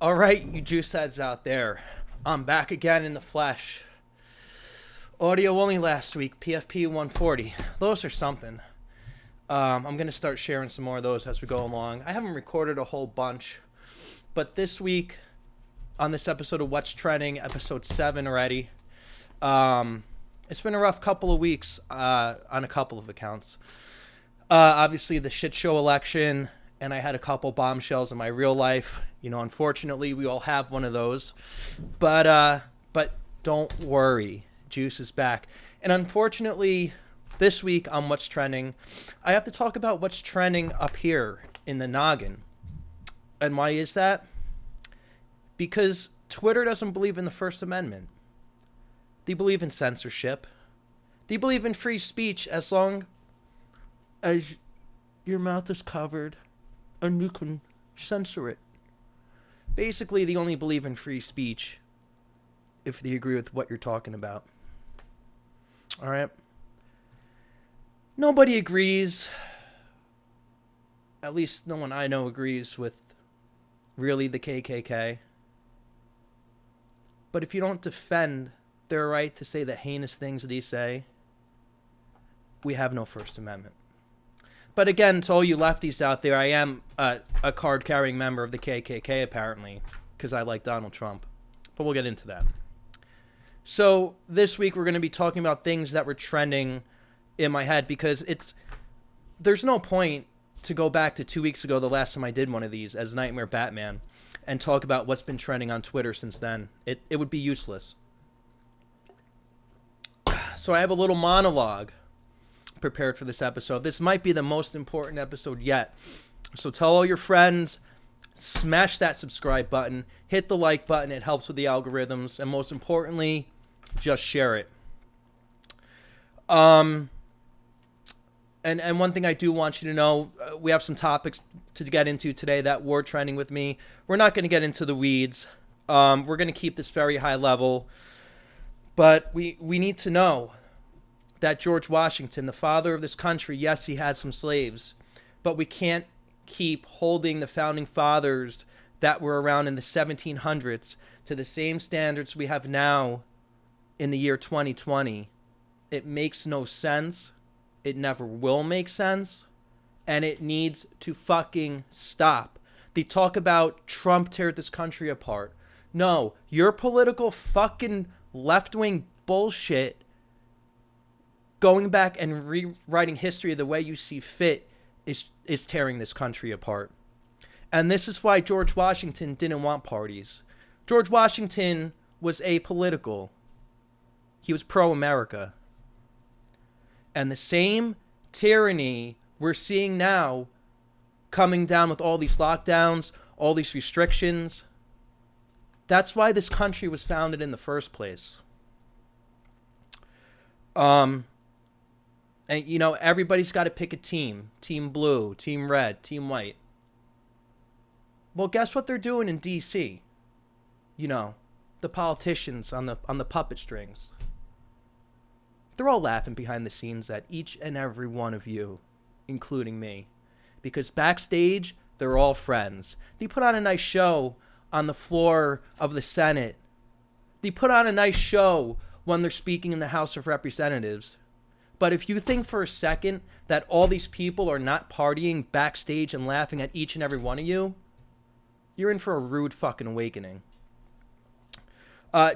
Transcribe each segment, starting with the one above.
All right, you juice heads out there. I'm back again in the flesh. Audio only last week, PFP 140. Those are something. I'm going to start sharing some more of those as we go along. I haven't recorded a whole bunch, but this week, on this episode of What's Trending, episode 7 already, it's been a rough couple of weeks on a couple of accounts. Obviously, the shit show election, and I had a couple bombshells in my real life. You know, unfortunately, we all have one of those. But don't worry. Juice is back. And unfortunately, this week on What's Trending, I have to talk about what's trending up here in the noggin. And why is that? Because Twitter doesn't believe in the First Amendment. They believe in censorship. They believe in free speech as long as your mouth is covered and you can censor it. Basically, they only believe in free speech if they agree with what you're talking about. All right? Nobody agrees, at least no one I know agrees with really the KKK. But if you don't defend their right to say the heinous things they say, we have no First Amendment. But again, to all you lefties out there, I am a card-carrying member of the KKK, apparently, because I like Donald Trump. But we'll get into that. So this week we're going to be talking about things that were trending in my head, because there's no point to go back to 2 weeks ago, the last time I did one of these as Nightmare Batman, and talk about what's been trending on Twitter since then. It would be useless. So I have a little monologue prepared for this episode. This might be the most important episode yet. So tell all your friends, smash that subscribe button, hit the like button. It helps with the algorithms, and most importantly, just share it. And one thing I do want you to know, we have some topics to get into today that were trending with me. We're not going to get into the weeds. We're going to keep this very high level. But we need to know that George Washington, the father of this country, yes, he had some slaves, but we can't keep holding the founding fathers that were around in the 1700s to the same standards we have now in the year 2020. It makes no sense. It never will make sense. And it needs to fucking stop. They talk about Trump teared this country apart. No, your political fucking left-wing bullshit going back and rewriting history the way you see fit is tearing this country apart. And this is why George Washington didn't want parties. George Washington was apolitical. He was pro-America. And the same tyranny we're seeing now coming down with all these lockdowns, all these restrictions, that's why this country was founded in the first place. And, you know, everybody's got to pick a team. Team blue, team red, team white. Well, guess what they're doing in D.C.? You know, the politicians on the puppet strings. They're all laughing behind the scenes at each and every one of you, including me. Because backstage, they're all friends. They put on a nice show on the floor of the Senate. They put on a nice show when they're speaking in the House of Representatives. But if you think for a second that all these people are not partying backstage and laughing at each and every one of you, you're in for a rude fucking awakening.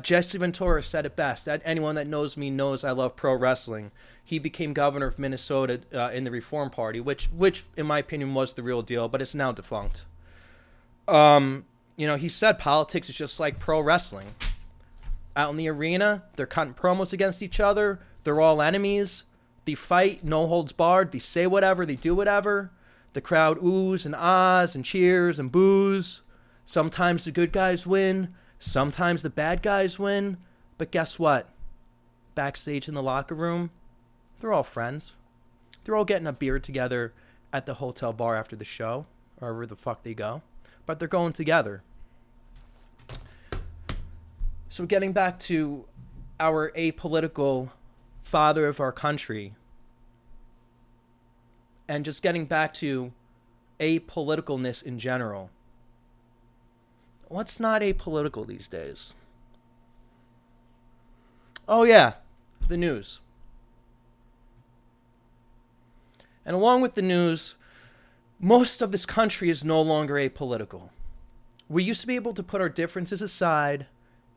Jesse Ventura said it best. Anyone that knows me knows I love pro wrestling. He became governor of Minnesota in the Reform Party, which in my opinion was the real deal, but it's now defunct. You know, he said politics is just like pro wrestling. Out in the arena, they're cutting promos against each other. They're all enemies. They fight, no holds barred. They say whatever, they do whatever. The crowd oohs and ahs and cheers and boos. Sometimes the good guys win. Sometimes the bad guys win. But guess what? Backstage in the locker room, they're all friends. They're all getting a beer together at the hotel bar after the show, or wherever the fuck they go. But they're going together. So getting back to our apolitical father of our country, and just getting back to apoliticalness in general. What's not apolitical these days? Oh, yeah, the news. And along with the news, most of this country is no longer apolitical. We used to be able to put our differences aside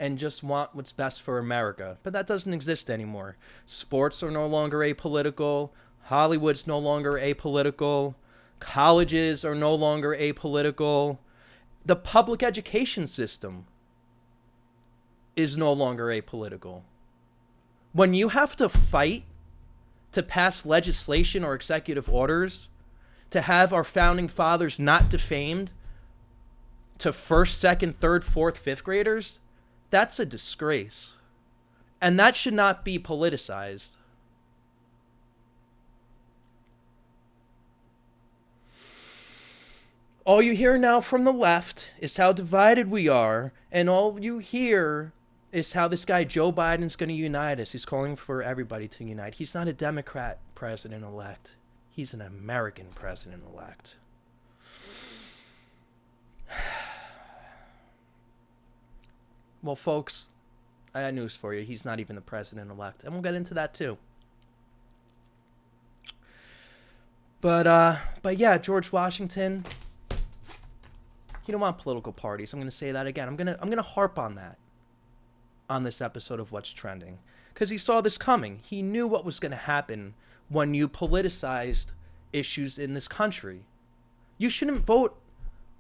and just want what's best for America, but that doesn't exist anymore. Sports are no longer apolitical. Hollywood's no longer apolitical. Colleges are no longer apolitical. The public education system is no longer apolitical. When you have to fight to pass legislation or executive orders to have our founding fathers not defamed to first, second, third, fourth, fifth graders, that's a disgrace. And that should not be politicized. All you hear now from the left is how divided we are, and all you hear is how this guy Joe Biden's going to unite us. He's calling for everybody to unite. He's not a Democrat president-elect. He's an American president-elect. Well, folks, I got news for you. He's not even the president-elect, and we'll get into that too. But yeah, George Washington, he didn't want political parties. I'm going to say that again. I'm going to harp on that on this episode of What's Trending, because he saw this coming. He knew what was going to happen when you politicized issues in this country. You shouldn't vote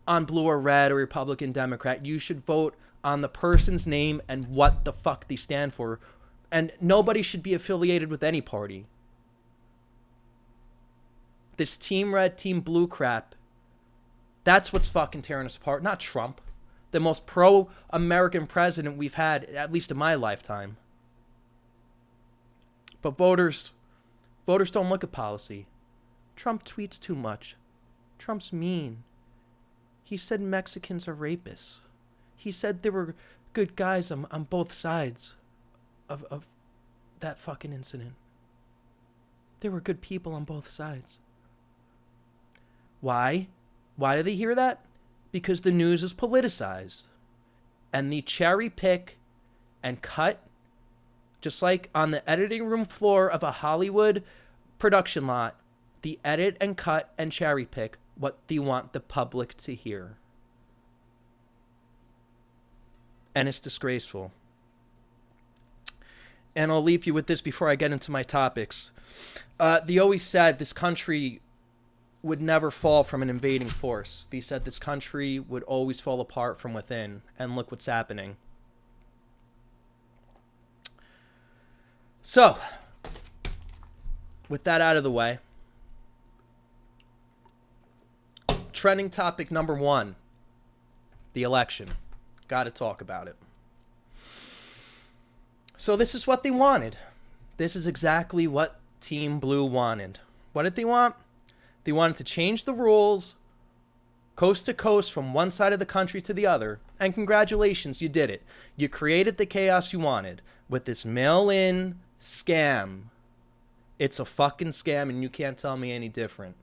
on blue or red or Republican, Democrat. You should vote on the person's name and what the fuck they stand for. And nobody should be affiliated with any party. This team red, team blue crap, that's what's fucking tearing us apart. Not Trump, the most pro-American president we've had, at least in my lifetime. But voters don't look at policy. Trump tweets too much. Trump's mean. He said Mexicans are rapists. He said there were good guys on both sides of that fucking incident. There were good people on both sides. Why? Why do they hear that? Because the news is politicized. And they cherry pick and cut, just like on the editing room floor of a Hollywood production lot, they edit and cut and cherry pick what they want the public to hear. And it's disgraceful. And I'll leave you with this before I get into my topics. They always said this country would never fall from an invading force. They said this country would always fall apart from within. And look what's happening. So, with that out of the way, trending topic number 1, the election. Got to talk about it. So this is what they wanted. This is exactly what Team Blue wanted. What did they want? They wanted to change the rules coast to coast from one side of the country to the other. And congratulations, you did it. You created the chaos you wanted with this mail-in scam. It's a fucking scam and you can't tell me any different.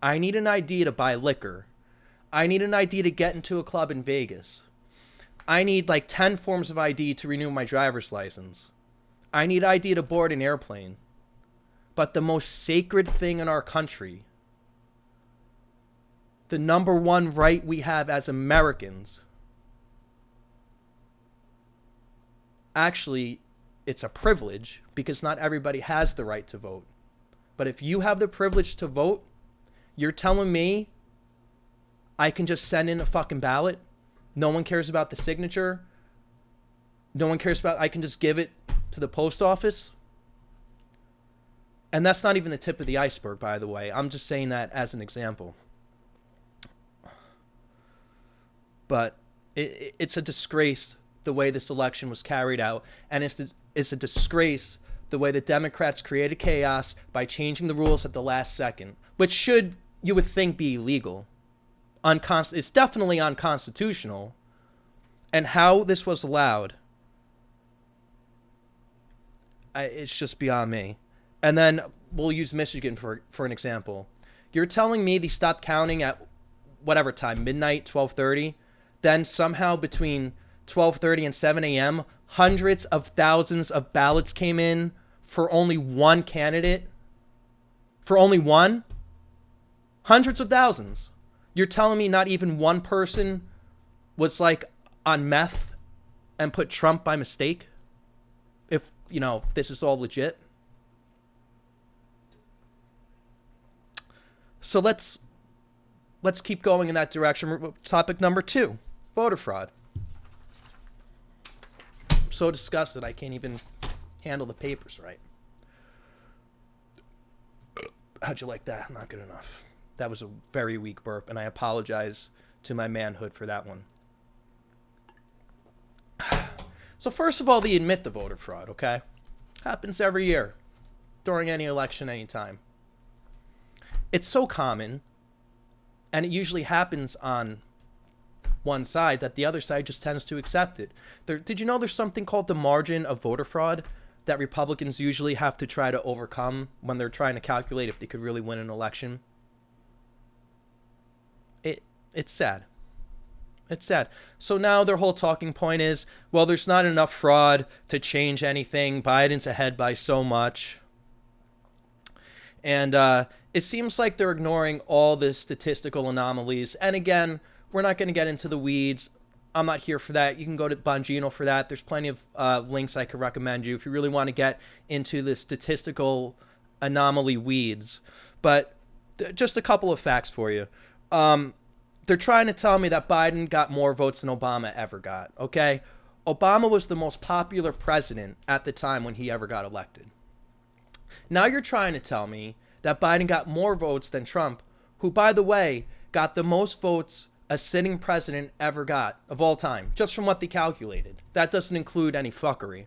I need an ID to buy liquor. I need an ID to get into a club in Vegas. I need like 10 forms of ID to renew my driver's license. I need ID to board an airplane. But the most sacred thing in our country, the number one right we have as Americans, actually, it's a privilege because not everybody has the right to vote. But if you have the privilege to vote, you're telling me I can just send in a fucking ballot? No one cares about the signature? No one cares about, I can just give it to the post office? And that's not even the tip of the iceberg, by the way. I'm just saying that as an example. But it's a disgrace the way this election was carried out. And it's a disgrace the way the Democrats created chaos by changing the rules at the last second, which should, you would think, be illegal. It's definitely unconstitutional. And how this was allowed, it's just beyond me. And then we'll use Michigan for an example. You're telling me they stopped counting at whatever time, midnight, 12:30. Then somehow between 12:30 and 7 a.m., hundreds of thousands of ballots came in for only one candidate. For only one? Hundreds of thousands. You're telling me not even one person was like on meth and put Trump by mistake? If, this is all legit. So let's keep going in that direction. Topic number 2, voter fraud. I'm so disgusted I can't even handle the papers right. How'd you like that? Not good enough. That was a very weak burp, and I apologize to my manhood for that one. So first of all, they admit the voter fraud, okay? Happens every year, during any election, anytime. It's so common, and it usually happens on one side, that the other side just tends to accept it. Did you know there's something called the margin of voter fraud that Republicans usually have to try to overcome when they're trying to calculate if they could really win an election? It's sad. It's sad. So now their whole talking point is, well, there's not enough fraud to change anything. Biden's ahead by so much. And it seems like they're ignoring all the statistical anomalies. And again, we're not going to get into the weeds. I'm not here for that. You can go to Bongino for that. There's plenty of links I could recommend you if you really want to get into the statistical anomaly weeds. But just a couple of facts for you. They're trying to tell me that Biden got more votes than Obama ever got, okay? Obama was the most popular president at the time when he ever got elected. Now you're trying to tell me that Biden got more votes than Trump, who, by the way, got the most votes a sitting president ever got of all time, just from what they calculated. That doesn't include any fuckery,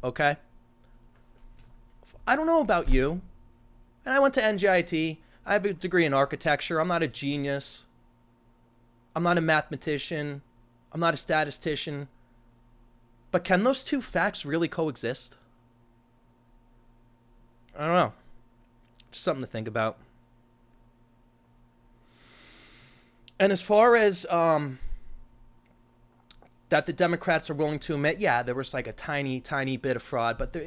okay? I don't know about you, and I went to NJIT. I have a degree in architecture. I'm not a genius. I'm not a mathematician. I'm not a statistician. But can those two facts really coexist? I don't know. Just something to think about. And as far as that the Democrats are willing to admit, yeah, there was like a tiny bit of fraud, but there,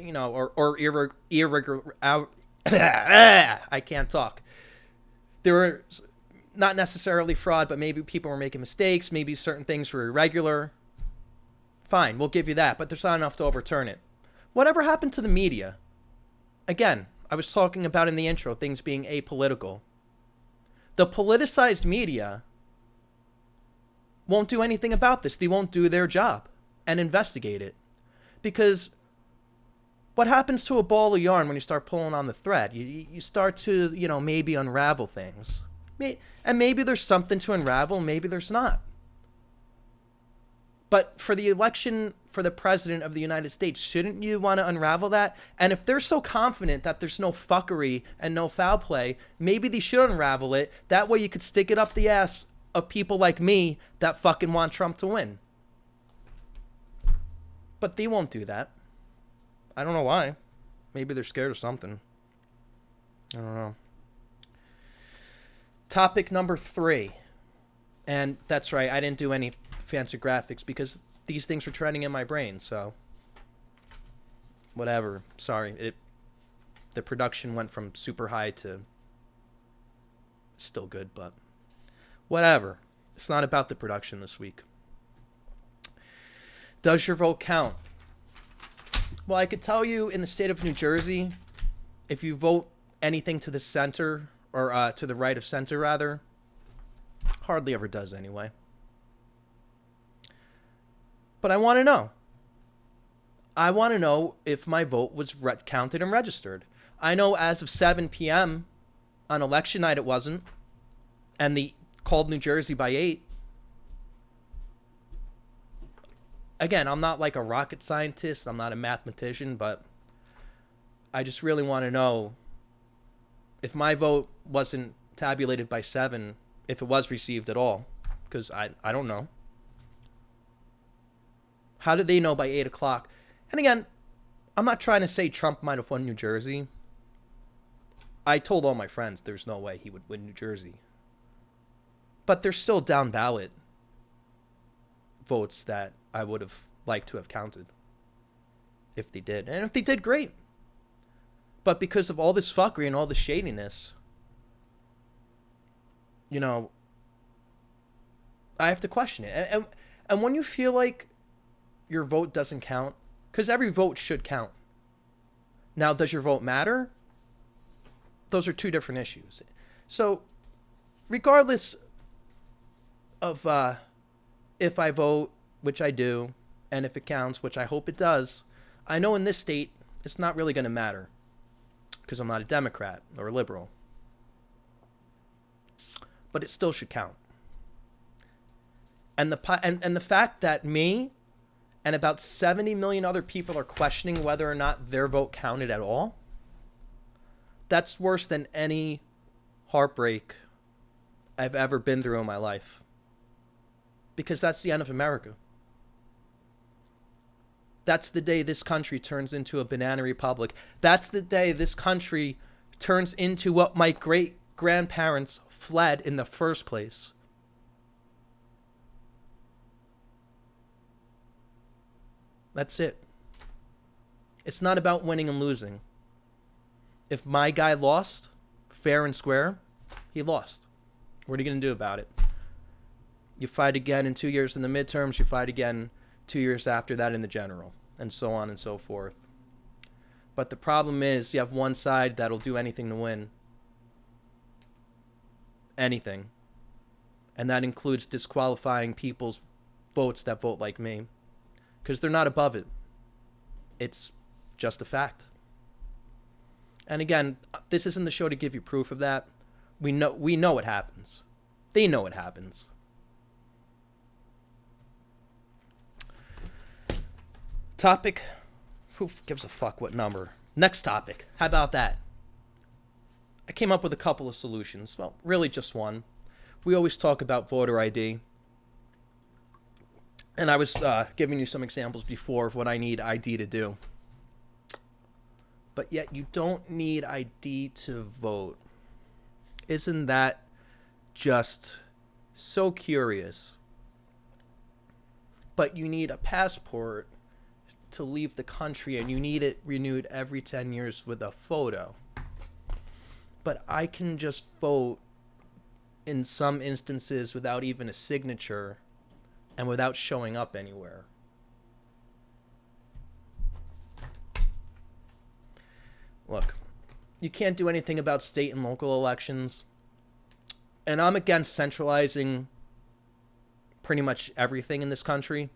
I can't talk. There were not necessarily fraud, but maybe people were making mistakes. Maybe certain things were irregular. Fine, we'll give you that, but there's not enough to overturn it. Whatever happened to the media? Again, I was talking about in the intro, things being apolitical. The politicized media won't do anything about this. They won't do their job and investigate it. Because what happens to a ball of yarn when you start pulling on the thread? You start to, maybe unravel things. And maybe there's something to unravel, maybe there's not. But for the election for the president of the United States, shouldn't you want to unravel that? And if they're so confident that there's no fuckery and no foul play, maybe they should unravel it. That way you could stick it up the ass of people like me that fucking want Trump to win. But they won't do that. I don't know why. Maybe they're scared of something. I don't know. Topic number 3. And that's right, I didn't do any fancy graphics because these things were trending in my brain, so whatever. Sorry. The production went from super high to still good, but whatever. It's not about the production this week. Does your vote count? Well, I could tell you in the state of New Jersey, if you vote anything to the center, or to the right of center, rather, hardly ever does anyway. But I want to know. I want to know if my vote was counted and registered. I know as of 7 p.m. on election night it wasn't. And they called New Jersey by 8. Again, I'm not like a rocket scientist. I'm not a mathematician. But I just really want to know if my vote wasn't tabulated by 7, if it was received at all. Because I don't know. How did they know by 8 o'clock? And again, I'm not trying to say Trump might have won New Jersey. I told all my friends there's no way he would win New Jersey. But there's still down ballot votes that I would have liked to have counted if they did. And if they did, great. But because of all this fuckery and all the shadiness, you know, I have to question it. And when you feel like your vote doesn't count, because every vote should count. Now, does your vote matter? Those are two different issues. So, regardless of if I vote, which I do, and if it counts, which I hope it does, I know in this state it's not really going to matter because I'm not a Democrat or a liberal. But it still should count. And the fact that me and about 70 million other people are questioning whether or not their vote counted at all, that's worse than any heartbreak I've ever been through in my life. Because that's the end of America. That's the day this country turns into a banana republic. That's the day this country turns into what my great-grandparents fled in the first place. That's it. It's not about winning and losing. If my guy lost, fair and square, he lost. What are you going to do about it? You fight again in 2 years in the midterms, you fight again 2 years after that in the general, and so on and so forth. But the problem is you have one side that'll do anything to win. Anything. And that includes disqualifying people's votes that vote like me. Because they're not above it. It's just a fact. And again, this isn't the show to give you proof of that. We know what happens. They know what happens. Topic. Who gives a fuck what number? Next topic. How about that? I came up with a couple of solutions. Well, really just one. We always talk about voter ID. And I was giving you some examples before of what I need ID to do. But yet you don't need ID to vote. Isn't that just so curious? But you need a passport to leave the country, and you need it renewed every 10 years with a photo. But I can just vote in some instances without even a signature and without showing up anywhere. Look, you can't do anything about state and local elections. And I'm against centralizing pretty much everything in this country.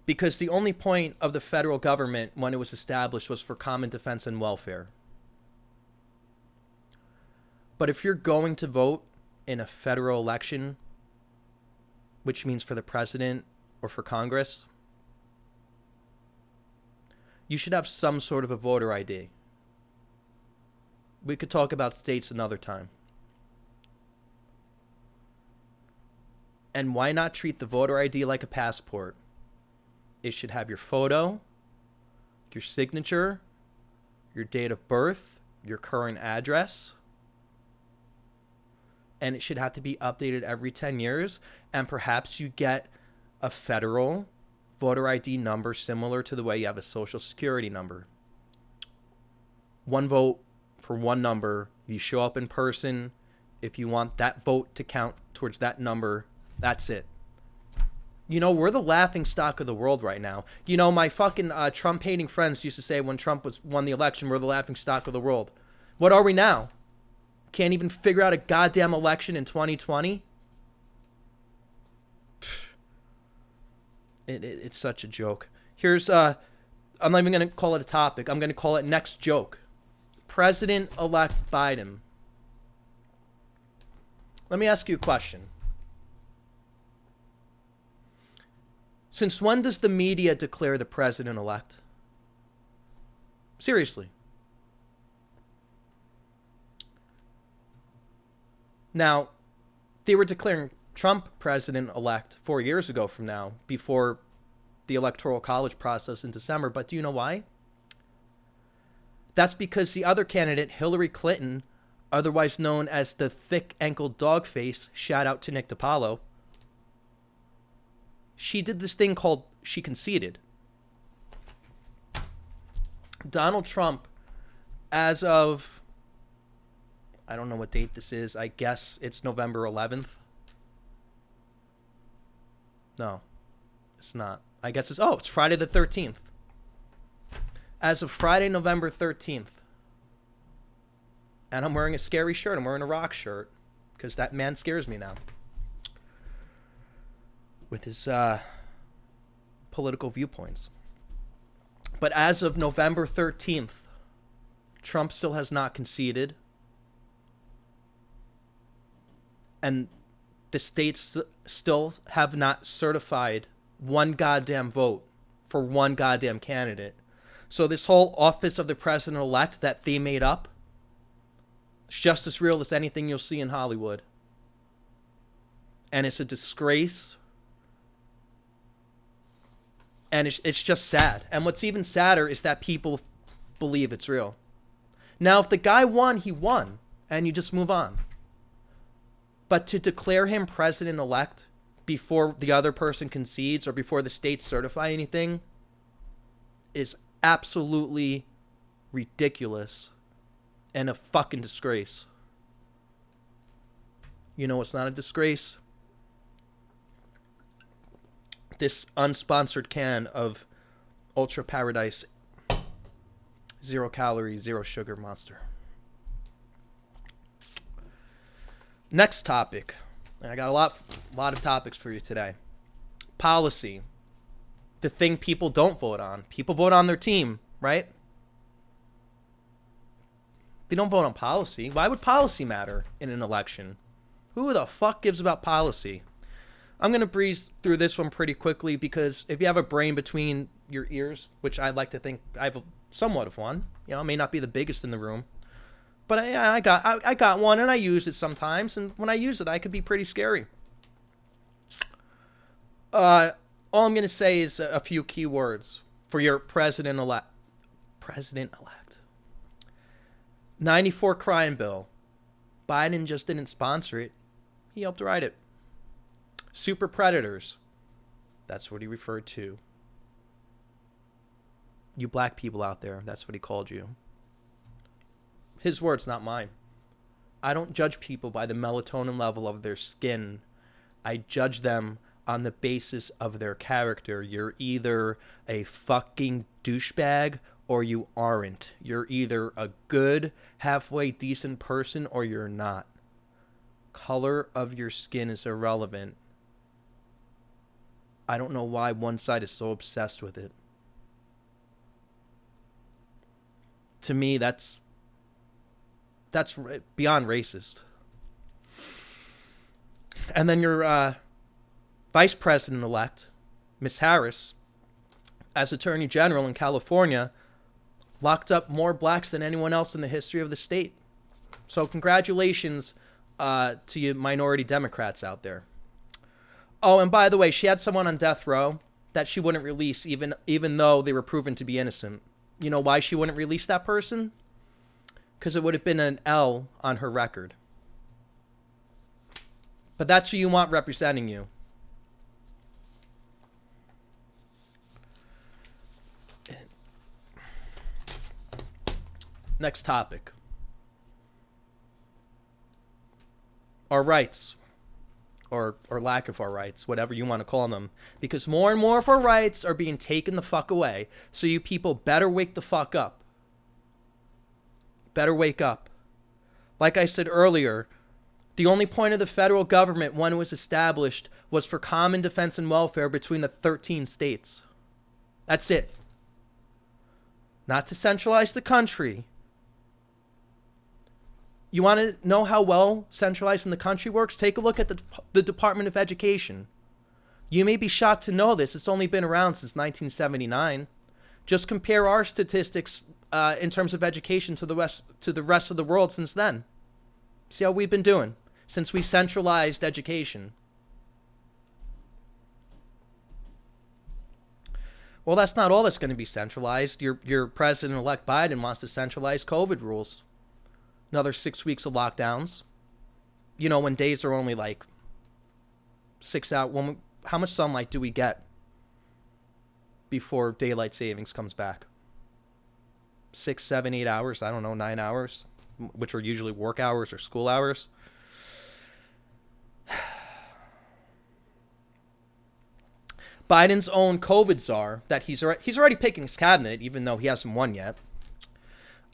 Because the only point of the federal government when it was established was for common defense and welfare. But if you're going to vote in a federal election, which means for the president or for Congress, you should have some sort of a voter ID. We could talk about states another time. And why not treat the voter ID like a passport? It should have your photo, your signature, your date of birth, your current address, and it should have to be updated every 10 years, and perhaps you get a federal voter ID number similar to the way you have a social security number. One vote for one number. You show up in person. If you want that vote to count towards that number, that's it. You know, we're the laughing stock of the world right now. You know, my fucking Trump-hating friends used to say when Trump won the election, we're the laughing stock of the world. What are we now? Can't even figure out a goddamn election in 2020? It's such a joke. Here's, I'm not even going to call it a topic. I'm going to call it next joke. President-elect Biden. Let me ask you a question. Since when does the media declare the president-elect? Seriously. Now, they were declaring Trump president-elect 4 years ago from now, before the Electoral College process in December. But do you know why? That's because the other candidate, Hillary Clinton, otherwise known as the thick-ankled dog face, shout out to Nick DiPaolo, she did this thing called she conceded. Donald Trump, as of, I don't know what date this is. I guess it's November 11th. No, it's not. I guess it's Friday the 13th. As of Friday, November 13th. And I'm wearing a scary shirt. I'm wearing a rock shirt because that man scares me now. With his political viewpoints. But as of November 13th, Trump still has not conceded. And the states still have not certified one goddamn vote for one goddamn candidate. So this whole office of the president-elect that they made up, it's just as real as anything you'll see in Hollywood. And it's a disgrace. And it's just sad. And what's even sadder is that people believe it's real. Now, if the guy won, he won. And you just move on. But to declare him president-elect before the other person concedes or before the states certify anything is absolutely ridiculous and a fucking disgrace. You know what's not a disgrace? This unsponsored can of Ultra Paradise 0 calorie, 0 sugar Monster. Next topic. I got a lot of topics for you today. Policy. The thing people don't vote on. People vote on their team, right? They don't vote on policy. Why would policy matter in an election? Who the fuck gives about policy? I'm going to breeze through this one pretty quickly because if you have a brain between your ears, which I like to think I have somewhat of one, I may not be the biggest in the room, but I got one and I use it sometimes, and when I use it, I could be pretty scary. All I'm going to say is a few key words for your president-elect. President-elect. 94 crime bill. Biden just didn't sponsor it. He helped write it. Super predators. That's what he referred to. You black people out there, that's what he called you. His words, not mine. I don't judge people by the melatonin level of their skin. I judge them on the basis of their character. You're either a fucking douchebag or you aren't. You're either a good, halfway decent person or you're not. Color of your skin is irrelevant. I don't know why one side is so obsessed with it. To me, that's beyond racist. And then your vice president-elect, Miss Harris, as Attorney General in California, locked up more blacks than anyone else in the history of the state. So congratulations to you minority Democrats out there. Oh, and by the way, she had someone on death row that she wouldn't release even though they were proven to be innocent. You know why she wouldn't release that person? Because it would have been an L on her record. But that's who you want representing you. Next topic. Our rights. Or lack of our rights, whatever you want to call them. Because more and more of our rights are being taken the fuck away. So you people better wake the fuck up. Better wake up. Like I said earlier, the only point of the federal government when it was established was for common defense and welfare between the 13 states. That's it. Not to centralize the country. You want to know how well centralizing the country works? Take a look at the Department of Education. You may be shocked to know this. It's only been around since 1979. Just compare our statistics in terms of education to the rest of the world since then. See how we've been doing since we centralized education. Well, that's not all that's going to be centralized. Your president-elect Biden wants to centralize COVID rules. Another 6 weeks of lockdowns. You know, when days are only like 6 out. How much sunlight do we get before daylight savings comes back? 6, 7, 8 hours. I don't know, 9 hours, which are usually work hours or school hours. Biden's own COVID czar that he's already picking his cabinet, even though he hasn't won yet.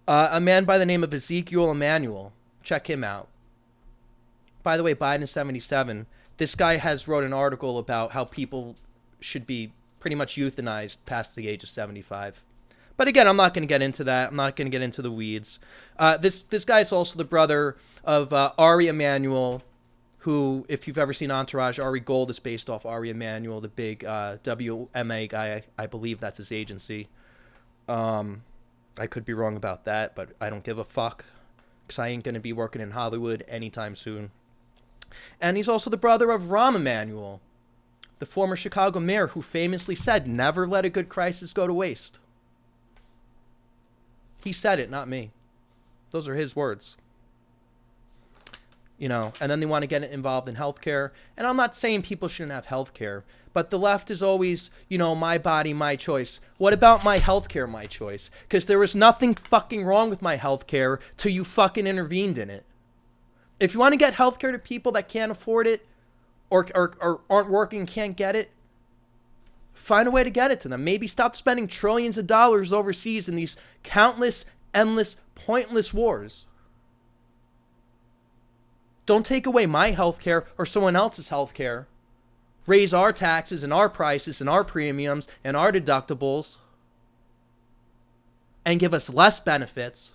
A man by the name of Ezekiel Emanuel. Check him out. By the way, Biden is 77. This guy has wrote an article about how people should be pretty much euthanized past the age of 75. But again, I'm not going to get into that. I'm not going to get into the weeds. This guy is also the brother of Ari Emanuel, who, if you've ever seen Entourage, Ari Gold is based off Ari Emanuel, the big WMA guy. I believe that's his agency. I could be wrong about that, but I don't give a fuck, because I ain't going to be working in Hollywood anytime soon. And he's also the brother of Rahm Emanuel, the former Chicago mayor who famously said, "Never let a good crisis go to waste." He said it, not me. Those are his words. You know, and then they want to get involved in healthcare. And I'm not saying people shouldn't have healthcare, but the left is always, you know, my body, my choice. What about my healthcare, my choice? Because there was nothing fucking wrong with my healthcare till you fucking intervened in it. If you want to get healthcare to people that can't afford it or aren't working, can't get it, find a way to get it to them. Maybe stop spending trillions of dollars overseas in these countless, endless, pointless wars. Don't take away my healthcare or someone else's healthcare. Raise our taxes and our prices and our premiums and our deductibles and give us less benefits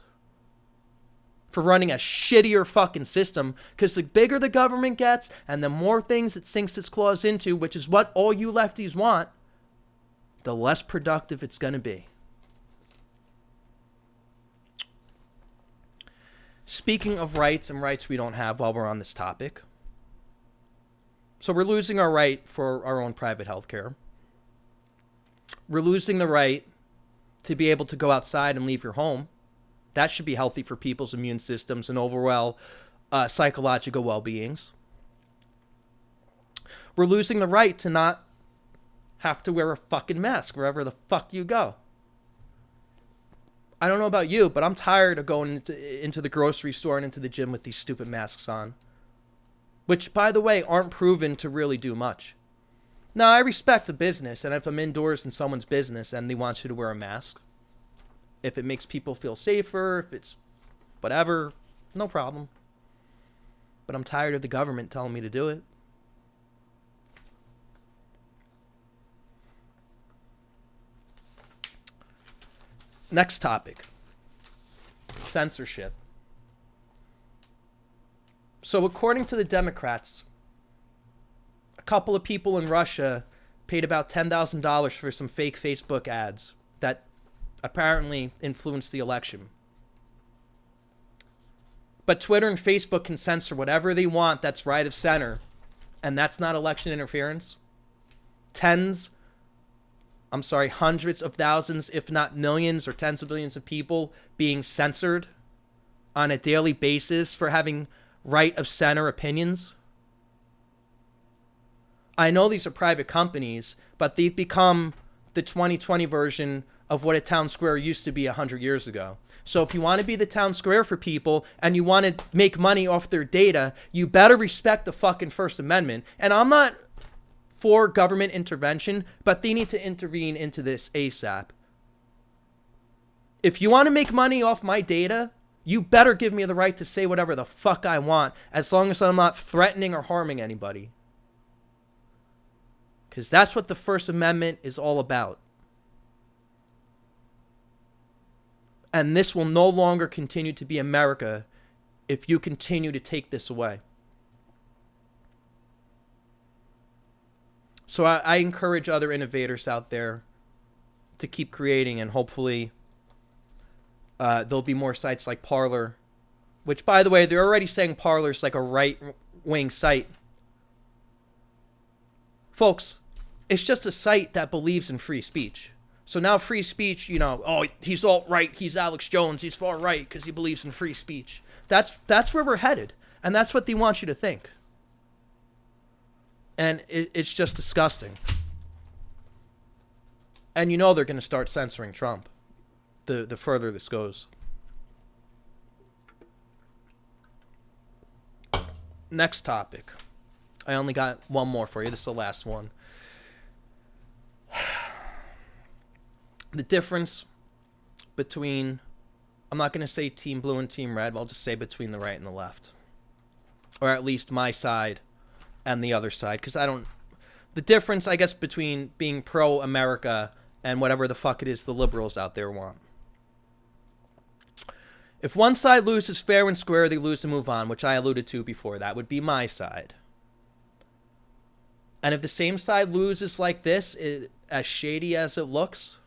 for running a shittier fucking system, because the bigger the government gets and the more things it sinks its claws into, which is what all you lefties want, the less productive it's going to be. Speaking of rights and rights we don't have while we're on this topic. So we're losing our right for our own private health care. We're losing the right to be able to go outside and leave your home. That should be healthy for people's immune systems and overall psychological well-beings. We're losing the right to not have to wear a fucking mask wherever the fuck you go. I don't know about you, but I'm tired of going into the grocery store and into the gym with these stupid masks on. Which, by the way, aren't proven to really do much. Now, I respect the business, and if I'm indoors in someone's business and they want you to wear a mask, if it makes people feel safer, if it's whatever, no problem. But I'm tired of the government telling me to do it. Next topic. Censorship. So according to the Democrats, a couple of people in Russia paid about $10,000 for some fake Facebook ads that apparently influenced the election. But Twitter and Facebook can censor whatever they want that's right of center, and that's not election interference. Hundreds of thousands, if not millions or tens of millions of people being censored on a daily basis for having right of center opinions. I know these are private companies, but they've become the 2020 version of what a town square used to be 100 years ago. So if you want to be the town square for people and you want to make money off their data, you better respect the fucking First Amendment. And I'm not for government intervention, but they need to intervene into this ASAP. If you want to make money off my data, you better give me the right to say whatever the fuck I want, as long as I'm not threatening or harming anybody. Because that's what the First Amendment is all about. And this will no longer continue to be America if you continue to take this away. So I encourage other innovators out there to keep creating, and hopefully there'll be more sites like Parler, which, by the way, they're already saying Parler's like a right-wing site. Folks, it's just a site that believes in free speech. So now free speech, you know, oh, he's alt-right, he's Alex Jones, he's far-right because he believes in free speech. That's where we're headed, and that's what they want you to think. And it's just disgusting. And you know they're going to start censoring Trump the further this goes. Next topic. I only got one more for you. This is the last one. The difference between, I'm not going to say Team Blue and Team Red, but I'll just say between the right and the left. Or at least my side and the other side. Because the difference, I guess, between being pro-America and whatever the fuck it is the liberals out there want. If one side loses fair and square, they lose and move on, which I alluded to before. That would be my side. And if the same side loses like this, as shady as it looks,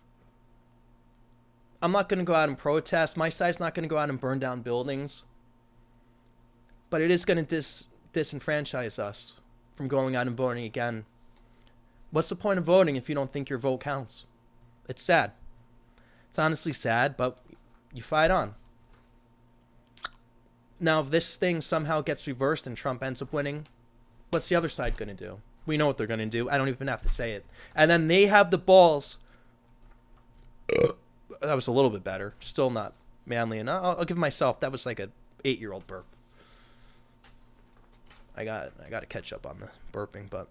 I'm not going to go out and protest. My side's not going to go out and burn down buildings. But it is going to disenfranchise us from going out and voting again. What's the point of voting if you don't think your vote counts? It's sad. It's honestly sad, but you fight on. Now, if this thing somehow gets reversed and Trump ends up winning, what's the other side going to do? We know what they're going to do. I don't even have to say it. And then they have the balls. That was a little bit better. Still not manly enough. I'll give myself, that was like a 8-year-old burp. I got to catch up on the burping, but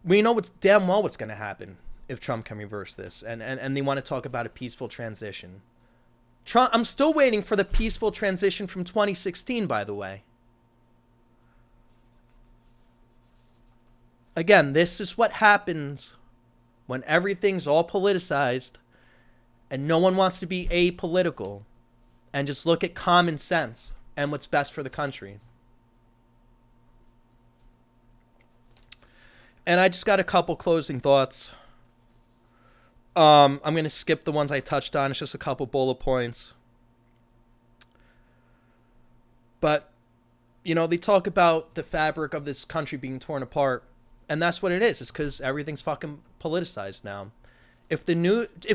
we know damn well what's going to happen if Trump can reverse this. And they want to talk about a peaceful transition. Trump, I'm still waiting for the peaceful transition from 2016, by the way. Again, this is what happens when everything's all politicized and no one wants to be apolitical and just look at common sense and what's best for the country. And I just got a couple closing thoughts. I'm going to skip the ones I touched on. It's just a couple bullet points. But, you know, they talk about the fabric of this country being torn apart. And that's what it is. It's because everything's fucking politicized now. If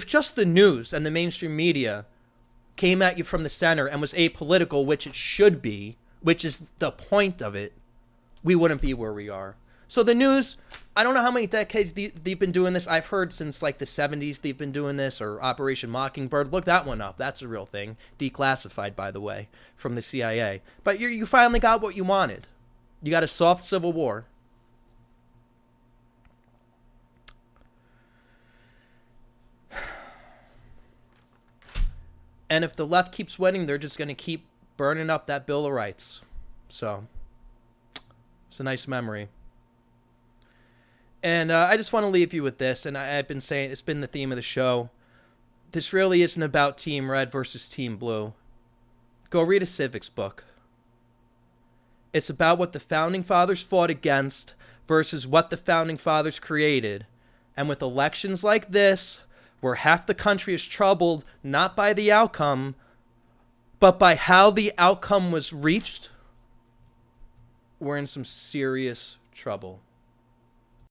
just the news and the mainstream media came at you from the center and was apolitical, which it should be, which is the point of it, we wouldn't be where we are. So the news, I don't know how many decades they've been doing this. I've heard since like the 70s they've been doing this, or Operation Mockingbird. Look that one up. That's a real thing. Declassified, by the way, from the CIA. But you finally got what you wanted. You got a soft civil war. And if the left keeps winning, they're just going to keep burning up that Bill of Rights. So, it's a nice memory. And I just want to leave you with this, and I've been saying, it's been the theme of the show. This really isn't about Team Red versus Team Blue. Go read a civics book. It's about what the Founding Fathers fought against versus what the Founding Fathers created. And with elections like this, where half the country is troubled not by the outcome, but by how the outcome was reached, we're in some serious trouble.